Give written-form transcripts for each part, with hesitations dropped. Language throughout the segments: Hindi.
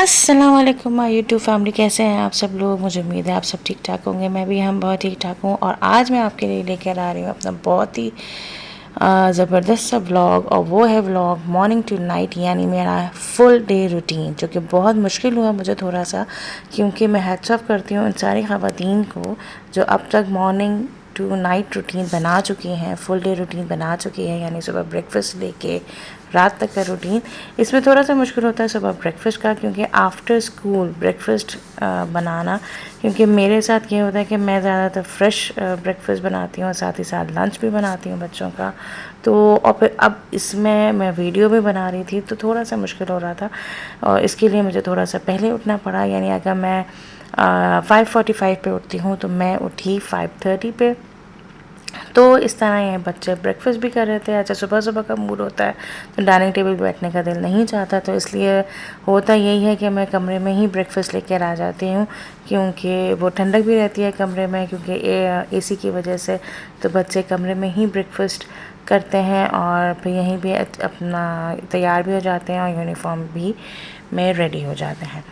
अस्सलाम वालेकुम माय यूट्यूब फैमिली, कैसे हैं आप सब लोग। मुझे उम्मीद है आप सब ठीक ठाक होंगे। मैं भी हम बहुत ठीक ठाक हूँ। और आज मैं आपके लिए लेकर आ रही हूँ अपना बहुत ही ज़बरदस्त सा व्लॉग, और वो है व्लॉग मॉर्निंग टू नाइट, यानी मेरा फुल डे रूटीन, जो कि बहुत मुश्किल हुआ मुझे थोड़ा सा, क्योंकि मैं हैट्स ऑफ करती हूँ उन सारी ख़वातीन को जो अब तक मॉर्निंग टू नाइट रूटीन बना चुकी हैं, फुल डे रूटीन बना चुकी है, यानी सुबह ब्रेकफास्ट लेके रात तक का रूटीन। इसमें थोड़ा सा मुश्किल होता है सुबह ब्रेकफास्ट का, क्योंकि आफ्टर स्कूल ब्रेकफास्ट बनाना, क्योंकि मेरे साथ ये होता है कि मैं ज़्यादातर फ्रेश ब्रेकफास्ट बनाती हूँ और साथ ही साथ लंच भी बनाती हूँ बच्चों का। तो और फिर अब इसमें मैं वीडियो भी बना रही थी, तो थोड़ा सा मुश्किल हो रहा था, और इसके लिए मुझे थोड़ा सा पहले उठना पड़ा। यानी अगर मैं 5:45 पे उठती हूँ तो मैं उठी 5:30 पे। तो इस तरह ये बच्चे ब्रेकफास्ट भी कर रहे थे। अच्छा, सुबह सुबह का मूड होता है तो डाइनिंग टेबल पर बैठने का दिल नहीं चाहता, तो इसलिए होता यही है कि मैं कमरे में ही ब्रेकफास्ट लेकर आ जाती हूँ, क्योंकि वो ठंडक भी रहती है कमरे में, क्योंकि एसी की वजह से। तो बच्चे कमरे में ही ब्रेकफास्ट करते हैं और फिर यहीं भी अपना तैयार भी हो जाते हैं और यूनिफॉर्म भी में रेडी हो जाते हैं।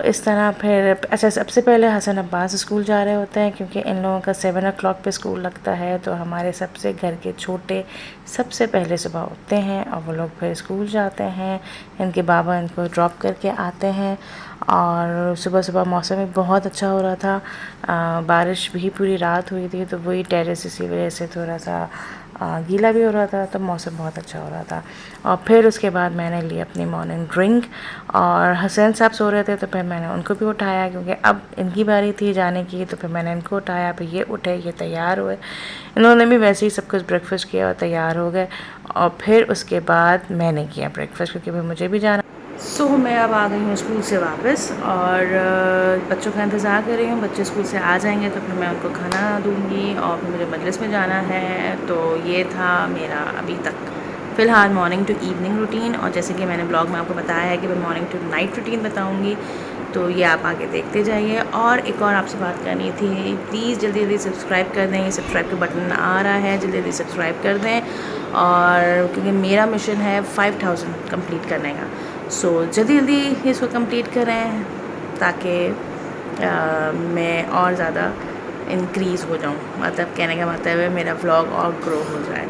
इस तरह फिर अच्छा, सबसे पहले हसन अब्बास स्कूल जा रहे होते हैं, क्योंकि इन लोगों का 7 o'clock पे स्कूल लगता है। तो हमारे सबसे घर के छोटे सबसे पहले सुबह उठते हैं और वो लोग फिर स्कूल जाते हैं। इनके बाबा इनको ड्रॉप करके आते हैं। और सुबह सुबह मौसम भी बहुत अच्छा हो रहा था, बारिश भी पूरी रात हुई थी, तो वही टेरेस इसी वजह से थोड़ा सा गीला भी हो रहा था, तो मौसम बहुत अच्छा हो रहा था। और फिर उसके बाद मैंने ली अपनी मॉर्निंग ड्रिंक, और हसैन साहब सो रहे थे तो फिर मैंने उनको भी उठाया, क्योंकि अब इनकी बारी थी जाने की। तो फिर मैंने इनको उठाया, फिर ये उठे, ये तैयार हुए, इन्होंने भी वैसे ही सब कुछ ब्रेकफास्ट किया और तैयार हो गए। और फिर उसके बाद मैंने किया ब्रेकफास्ट, क्योंकि फिर मुझे भी जाना। मैं अब आ गई हूँ स्कूल से वापस, और बच्चों का इंतज़ार कर रही हूँ। बच्चे स्कूल से आ जाएंगे तो फिर मैं उनको खाना दूँगी, और फिर मुझे मजलिस में जाना है। तो ये था मेरा अभी तक फ़िलहाल मॉर्निंग टू इवनिंग रूटीन। और जैसे कि मैंने ब्लॉग में आपको बताया है कि मैं मॉर्निंग टू नाइट रूटीन बताऊँगी, तो ये आप आगे देखते जाइए। और एक और आपसे बात करनी थी, प्लीज़ जल्दी जल्दी सब्सक्राइब कर दें। ये सब्सक्राइब का बटन आ रहा है, जल्दी जल्दी सब्सक्राइब कर दें, और क्योंकि मेरा मिशन है 5000 कंप्लीट करने का। जल्दी जल्दी इसको कंप्लीट करें, ताकि मैं और ज़्यादा इंक्रीज़ हो जाऊँ। मतलब कहने का मतलब है मेरा व्लॉग और ग्रो हो जाए।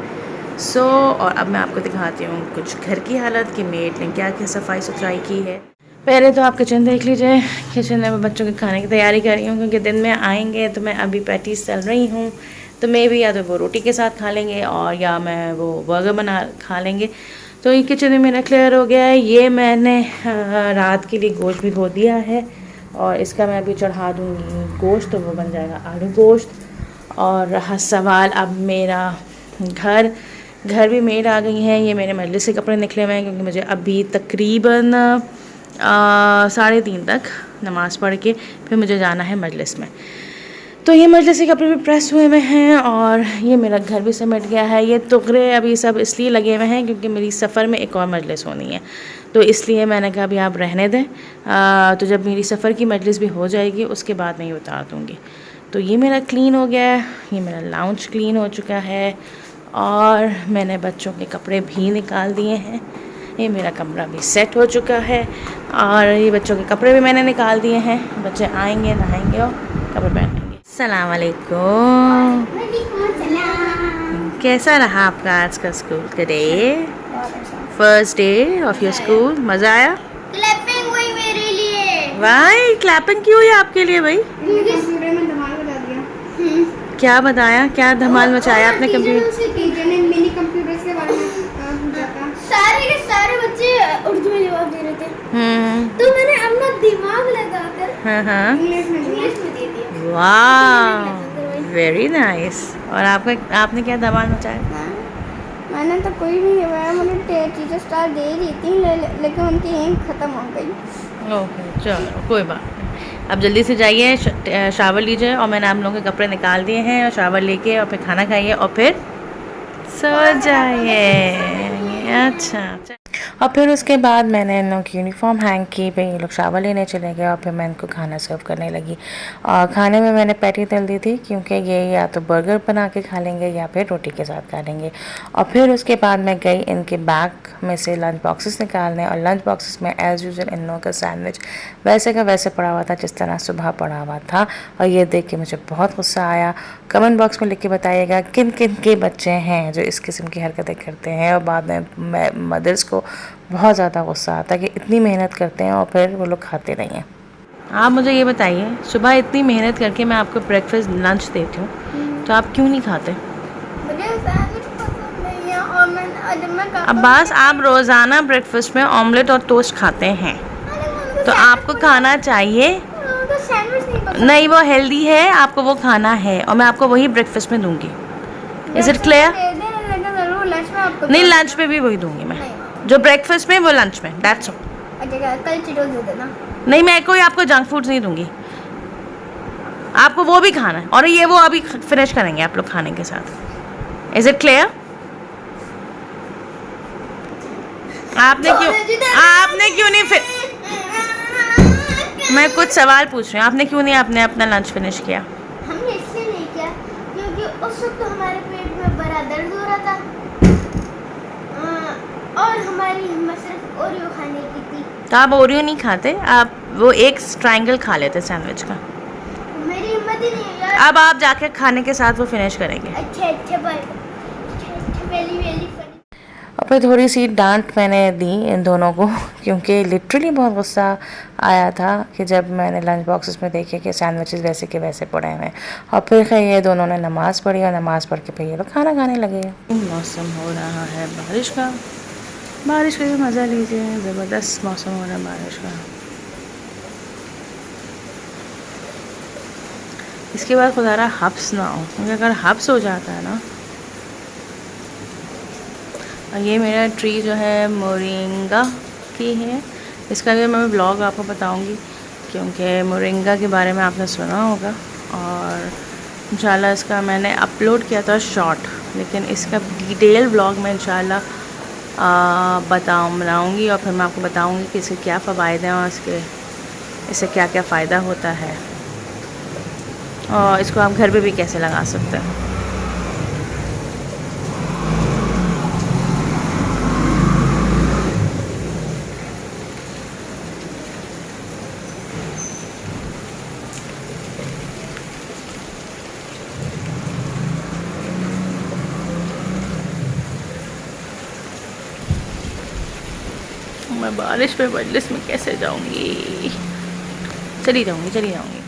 और अब मैं आपको दिखाती हूँ कुछ घर की हालत, कि मेड ने क्या क्या सफाई सुथराई की है। पहले तो आप किचन देख लीजिए। किचन में मैं बच्चों के खाने की तैयारी कर रही हूँ, क्योंकि दिन में आएंगे। तो मैं अभी पैटीज तल रही हूँ, तो मे भी या तो वो रोटी के साथ खा लेंगे, और या मैं वो बर्गर बना खा लेंगे। तो ये किचन में मेरा क्लियर हो गया है। ये मैंने रात के लिए गोश्त भिगो दिया है, और इसका मैं अभी चढ़ा दूँगी गोश्त, तो वो बन जाएगा आलू गोश्त। और रहा सवाल अब मेरा घर भी मेड आ गई हैं। ये मेरे मजलिस से कपड़े निकले हुए हैं, क्योंकि मुझे अभी तकरीबन 3:30 तक नमाज़ पढ़ के फिर मुझे जाना है मजलिस में। तो ये मजलिस के कपड़े भी प्रेस हुए हुए हैं, और ये मेरा घर भी समेट गया है। ये टुकड़े अभी सब इसलिए लगे हुए हैं क्योंकि मेरी सफ़र में एक और मजलिस होनी है, तो इसलिए मैंने कहा अभी आप रहने दें। तो जब मेरी सफ़र की मजलिस भी हो जाएगी उसके बाद मैं ये उतार दूँगी। तो ये मेरा क्लीन हो गया है, ये मेरा लाउंज क्लीन हो चुका है, और मैंने बच्चों के कपड़े भी निकाल दिए हैं। ये मेरा कमरा भी सेट हो चुका है, और ये बच्चों के कपड़े भी मैंने निकाल दिए हैं। बच्चे आएंगे, नहाएंगे और कपड़े पहनेंगे। अस्सलाम वालेकुम। कैसा रहा आपका आज का स्कूल का day? First day of your school, मज़ा आया? क्लैपिंग हुई मेरे लिए। वाई, क्लैपिंग क्यों हुई आपके लिए भाई? कंप्यूटर में धमाल बता दिया। क्या बताया, क्या धमाल मचाया आपने कंप्यूटर? टीचर ने मिनी कंप्यूटर्स के बारे में पूछा था। सारे के सारे बच्चे उर्दू में जवाब दे रहे थे, तो मैंने अपना दिमाग लगाकर इंग्लिश में दे दिया। वाह, वेरी नाइस। और आपने क्या धमाल मचाया? मैंने तो कोई भी नहीं बनाया, मुझे टीचर स्टार दे रही थी, लेकिन उनकी एम ख़त्म हो गई। ओके, चलो कोई बात नहीं। अब जल्दी से जाइए, शावर लीजिए, और मैंने आप लोगों के कपड़े निकाल दिए हैं, और शावर लेके और फिर खाना खाइए और फिर सो जाइए। अच्छा, और फिर उसके बाद मैंने इन लोगों की यूनिफॉर्म हैंग की, फिर ये लोग शावर लेने चले गए और फिर मैं इनको खाना सर्व करने लगी। और खाने में मैंने पैटी तल दी थी क्योंकि ये या तो बर्गर बना के खा लेंगे या फिर रोटी के साथ खा लेंगे। और फिर उसके बाद मैं गई इनके बैग में से लंच बॉक्सेस निकालने, और लंच बॉक्सेस में एज़ यूजुअल इन लोगों का सैंडविच वैसे का वैसे पड़ा हुआ था जिस तरह सुबह पड़ा हुआ था। और ये देख के मुझे बहुत गुस्सा आया। कमेंट बॉक्स में लिख के बताइएगा किन किन के बच्चे हैं जो इस किस्म की हरकतें करते हैं। और बाद में मदर्स को बहुत ज़्यादा गुस्सा आता है कि इतनी मेहनत करते हैं और फिर वो लोग खाते नहीं हैं। आप मुझे ये बताइए, सुबह इतनी मेहनत करके मैं आपको ब्रेकफास्ट लंच देती हूँ तो आप क्यों नहीं खाते? मुझे सैंडविच पसंद नहीं है और मैं अब्बास, आप रोज़ाना ब्रेकफास्ट में ऑमलेट और टोस्ट खाते हैं तो आपको खाना चाहिए। सैंडविच नहीं पसंद। नहीं, वो हेल्दी है, आपको वो खाना है और मैं आपको वही ब्रेकफास्ट में दूंगी। Is it clear? नहीं, लंच में भी वही दूंगी मैं, जो ब्रेकफास्ट में वो लंच में, दैट्स ऑल। अच्छा, कल चीटोस दे देना। नहीं, मैं कोई आपको जंक फूड्स नहीं दूंगी, आपको वो भी खाना है और ये वो अभी फिनिश करेंगे आप लोग खाने के साथ। Is it clear? आपने क्यों नहीं फिर मैं कुछ सवाल पूछ रही हूँ, आपने क्यों नहीं आपने अपना लंच फिनिश किया? हमने इसलिए नहीं किया क्योंकि उस वक्त तो हमारे पेट में बड़ा दर्द हो रहा था और हमारी हिम्मत सिर्फ ओरियो खाने की थी। तो आप ओरियो नहीं खाते, आप वो एक ट्रायंगल खा लेते सैंडविच का। मेरी हिम्मत ही नहीं है यार। अब आप जाके खाने के साथ वो फिनिश करेंगे। अच्छा बाय। वेली फनी। और फिर थोड़ी सी डांट मैंने दी इन दोनों को क्योंकि लिटरली बहुत गुस्सा आया था कि जब मैंने लंच बॉक्सेस में देखे कि सैंडविचेस वैसे के वैसे पड़े हुए हैं। और फिर खैर ये दोनों ने नमाज़ पढ़ी और नमाज़ पढ़ के फिर ये लोग खाना खाने लगे। मौसम हो रहा है बारिश का भी मज़ा लीजिए, ज़बरदस्त मौसम हो रहा है बारिश का। इसके बाद खुदारा हब्स ना हो, क्योंकि अगर हब्स हो जाता है ना। और ये मेरा ट्री जो है मोरिंगा की है, इसका भी मैं ब्लॉग आपको बताऊंगी क्योंकि मोरिंगा के बारे में आपने सुना होगा। और इंशाल्लाह इसका मैंने अपलोड किया था शॉर्ट, लेकिन इसका डिटेल ब्लॉग मैं इंशाल्लाह बनाऊंगी और फिर मैं आपको बताऊंगी कि इसके क्या फ़वाइद हैं और इससे क्या क्या फ़ायदा होता है और इसको आप घर पे भी कैसे लगा सकते हैं। मैं बारिश में मजलिस में कैसे जाऊंगी? चली जाऊंगी।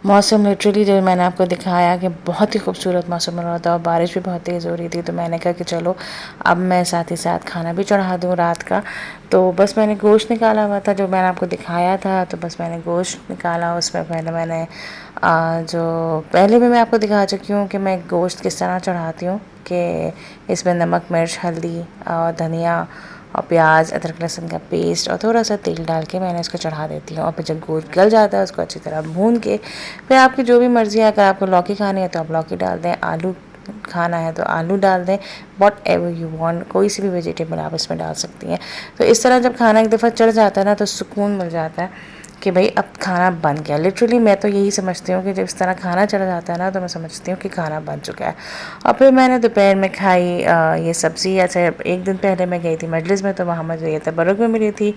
मौसम लिटरली जो मैंने आपको दिखाया कि बहुत ही खूबसूरत मौसम हो रहा था और बारिश भी बहुत तेज़ हो रही थी, तो मैंने कहा कि चलो अब मैं साथ ही साथ खाना भी चढ़ा दूँ रात का। तो बस मैंने गोश्त निकाला हुआ था जो मैंने आपको दिखाया था, तो बस मैंने गोश्त निकाला। उसमें मैंने जो पहले भी मैं आपको दिखा चुकी हूँ कि मैं गोश्त किस तरह चढ़ाती हूँ कि इसमें नमक, मिर्च, हल्दी और धनिया और प्याज, अदरक, लहसुन का पेस्ट और थोड़ा सा तेल डाल के मैंने इसको चढ़ा देती हूँ। और फिर जब गोश्त गल जाता है उसको अच्छी तरह भून के फिर आपकी जो भी मर्ज़ी है, अगर आपको लौकी खानी है तो आप लौकी डाल दें, आलू खाना है तो आलू डाल दें, वॉट एवर यू वांट, कोई सी भी वेजिटेबल आप इसमें डाल सकती हैं। तो इस तरह जब खाना एक दफ़ा चढ़ जाता है ना तो सुकून मिल जाता है कि भाई अब खाना बन गया। लिटरली मैं तो यही समझती हूँ कि जब इस तरह खाना चढ़ जाता है ना तो मैं समझती हूँ कि खाना बन चुका है। और फिर मैंने दोपहर में खाई ये सब्ज़ी। अच्छा, एक दिन पहले मैं गई थी मजलिस में तो वहाँ मुझे ये तबरुक में मिली थी,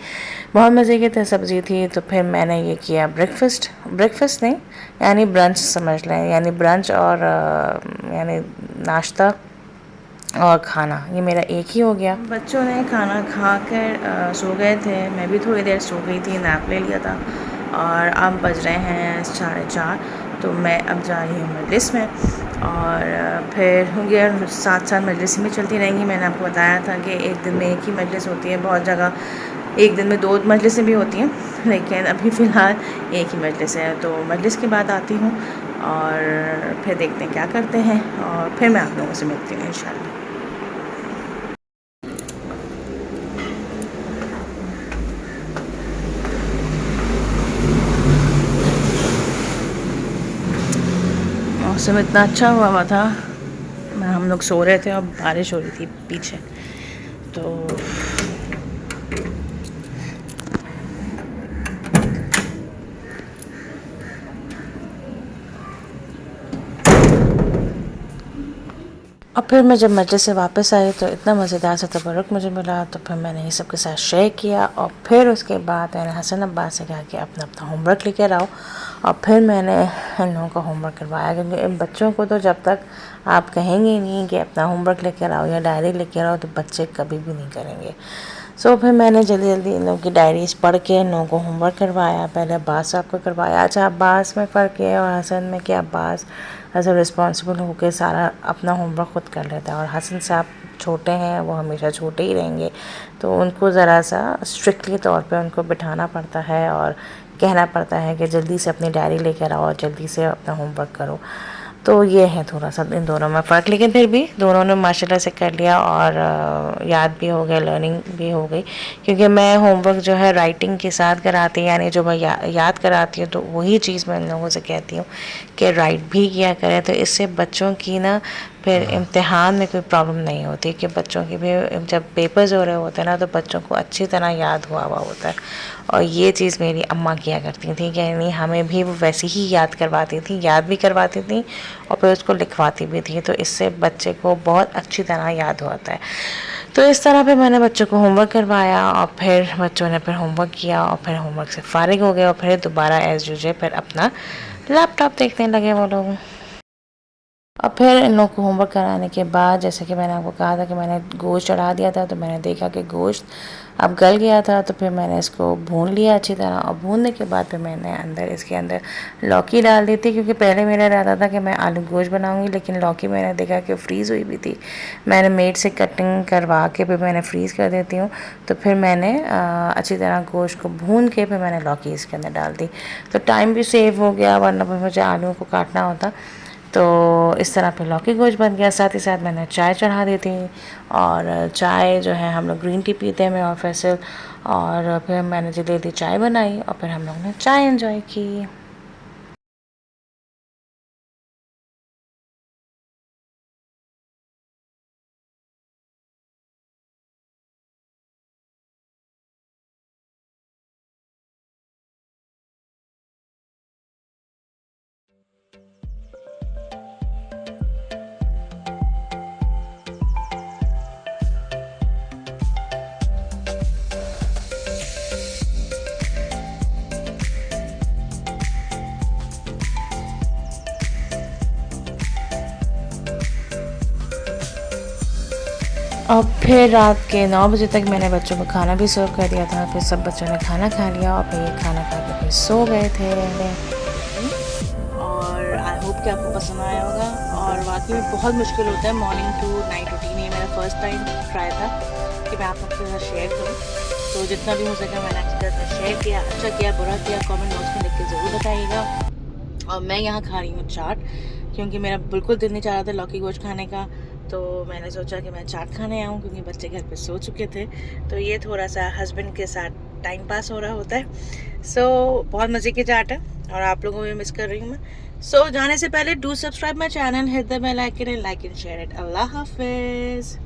बहुत मज़े की सब्ज़ी थी। तो फिर मैंने ये किया ब्रेकफास्ट नहीं यानी ब्रंच समझ लें, यानी ब्रंच और यानी नाश्ता और खाना, ये मेरा एक ही हो गया। बच्चों ने खाना खा कर सो गए थे, मैं भी थोड़ी देर सो गई थी, नैप ले लिया था। और अब बज रहे हैं 4:30, तो मैं अब जा रही हूँ मजलिस में। और फिर ये साथ साथ मजलिस में चलती रहेंगी। मैंने आपको बताया था कि एक दिन में एक ही मजलिस होती है, बहुत जगह एक दिन में 2 मजलिसें भी होती हैं, लेकिन अभी फ़िलहाल एक ही मजलिस है। तो मजलिस के बाद आती हूँ और फिर देखते हैं क्या करते हैं और फिर मैं आप लोगों से मिलती हूँ इंशाल्लाह। मौसम इतना अच्छा हुआ था, हम लोग सो रहे थे और बारिश हो रही थी पीछे, तो और फिर मैं जब मस्जिद से वापस आई तो इतना मज़ेदार सा तबरुक मुझे मिला, तो फिर मैंने ये सब के साथ शेयर किया। और फिर उसके बाद मैंने हसन अब्बास से कहा कि अपना अपना होमवर्क लेकर आओ, और फिर मैंने इन लोगों का होमवर्क करवाया, क्योंकि इन बच्चों को तो जब तक आप कहेंगे नहीं कि अपना होमवर्क लेकर आओ या डायरी लेकर आओ तो बच्चे कभी भी नहीं करेंगे। सो फिर मैंने जल्दी जल्दी इन लोगों की डायरीज़ पढ़ के इन लोगों को होमवर्क करवाया। पहले अब्बास साहब को करवाया। अच्छा, अब्बास में फ़र्क है और हसन में कि अब्बास ऐसा रिस्पॉन्सिबल होकर सारा अपना होमवर्क खुद कर लेता है, और हसन साहब छोटे हैं, वो हमेशा छोटे ही रहेंगे, तो उनको ज़रा सा स्ट्रिक्टली तौर पे उनको बिठाना पड़ता है और कहना पड़ता है कि जल्दी से अपनी डायरी लेकर आओ और जल्दी से अपना होमवर्क करो। तो ये है थोड़ा सा इन दोनों में फ़र्क, लेकिन फिर भी दोनों ने माशाल्लाह से कर लिया और याद भी हो गया, लर्निंग भी हो गई। क्योंकि मैं होमवर्क जो है राइटिंग के साथ कराती, यानी जो मैं याद कराती हूँ, तो वही चीज़ मैं इन लोगों से कहती हूँ कि राइट भी किया करें, तो इससे बच्चों की ना फिर इम्तिहान में कोई प्रॉब्लम नहीं होती, कि बच्चों की भी जब पेपर्स हो रहे होते हैं ना तो बच्चों को अच्छी तरह याद हुआ होता है। और ये चीज़ मेरी अम्मा किया करती थी, कि यानी हमें भी वो वैसे ही याद करवाती थी, याद भी करवाती थी और फिर उसको लिखवाती भी थी, तो इससे बच्चे को बहुत अच्छी तरह याद होता है। तो इस तरह पे मैंने बच्चों को होमवर्क करवाया और फिर बच्चों ने फिर होमवर्क किया और फिर होमवर्क से फ़ारिग हो गए और फिर दोबारा एज़ यूजुअल फिर अपना लैपटॉप देखने लगे वो लोग। और फिर इन लोगों को होमवर्क कराने के बाद, जैसे कि मैंने आपको कहा था कि मैंने गोश्त चढ़ा दिया था, तो मैंने देखा कि गोश्त अब गल गया था, तो फिर मैंने इसको भून लिया अच्छी तरह, और भूनने के बाद फिर मैंने इसके अंदर लौकी डाल दी थी। क्योंकि पहले मेरा इरादा था कि मैं आलू गोश्त बनाऊंगी, लेकिन लौकी मैंने देखा कि फ्रीज़ हुई भी थी। मैंने मेड से कटिंग करवा के फिर मैंने फ्रीज़ कर देती हूँ, तो फिर मैंने अच्छी तरह गोश्त को भून के फिर मैंने लौकी इसके अंदर डाल दी, तो टाइम भी सेव हो गया, वरना फिर मुझे आलू को काटना होता। तो इस तरह फिर लौकी गोश्त बन गया। साथ ही साथ मैंने चाय चढ़ा दी थी, और चाय जो है हम लोग ग्रीन टी पीते हैं मैं और फैसल, और फिर मैंने जल्दी जल्दी चाय बनाई और फिर हम लोगों ने चाय एंजॉय की। और फिर रात के 9 बजे तक मैंने बच्चों को खाना भी सर्व कर दिया था। फिर सब बच्चों ने खाना खा लिया और फिर ये खाना खा के फिर सो गए थे। और आई होप कि आपको पसंद आया होगा। और वाकई में बहुत मुश्किल होता है मॉर्निंग टू नाइट रूटीन। ये मेरा फर्स्ट टाइम ट्राई था कि मैं आप लोग के साथ शेयर करूँ, तो जितना भी हो सका मैंने आपके साथ शेयर किया। अच्छा किया बुरा किया कमेंट बॉक्स में लिख के ज़रूर बताइएगा। और मैं यहाँ खा रही हूँ चाट, क्योंकि मेरा बिल्कुल दिल नहीं चाह रहा था लौकी गोश्त खाने का, तो मैंने सोचा कि मैं चाट खाने आऊँ, क्योंकि बच्चे घर पे सो चुके थे। तो ये थोड़ा सा हस्बैंड के साथ टाइम पास हो रहा होता है। सो बहुत मज़े की चाट है और आप लोगों को भी मिस कर रही हूँ मैं। सो जाने से पहले do subscribe my channel, hit the bell icon and like and share it. अल्लाह हाफिज़।